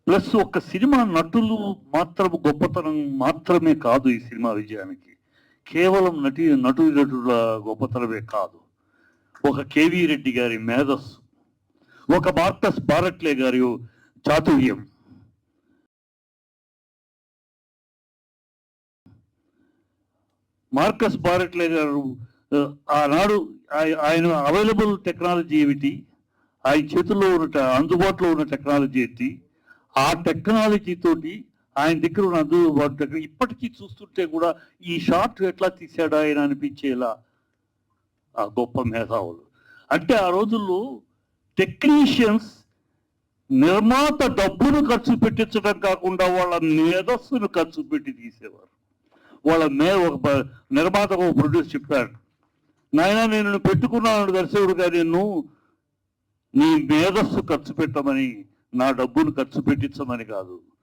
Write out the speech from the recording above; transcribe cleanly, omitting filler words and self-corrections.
Plus ఒక cinema నటులు మాత్రం గొప్పతనం మాత్రమే కాదు ఈ సినిమా విజయానికి. కేవలం నటుల గొప్పతనమే కాదు. ఒక కేవీ రెడ్డి గారి మేధస్సు, ఒక మార్కస్ బారట్లే గారి చాతుర్యం, మార్కస్ బారట్లే గారు ఆనాడు ఆయన అవైలబుల్ టెక్నాలజీ ఏమిటి, ఆయన చేతుల్లో ఉన్న అందుబాటులో ఉన్న టెక్నాలజీ ఏంటి, ఆ టెక్నాలజీ తోటి ఆయన దగ్గర ఉన్న అందుబాటు దగ్గర ఇప్పటికీ చూస్తుంటే కూడా ఈ షాట్ ఎట్లా తీసాడా ఆయన అనిపించేలా ఆ గొప్ప మేధావులు. అంటే ఆ రోజుల్లో టెక్నీషియన్స్ నిర్మాత డబ్బును ఖర్చు పెట్టించడం కాకుండా వాళ్ళ మేధస్సును ఖర్చు పెట్టి తీసేవారు. వాళ్ళ ఒక నిర్మాత ఒక ప్రొడ్యూస్ చెప్పాడు, నాయన నేను పెట్టుకున్నాను దర్శకుడుగా, నేను నీ మేధస్సు ఖర్చు పెట్టమని, నా డబ్బును ఖర్చు పెట్టించమని కాదు.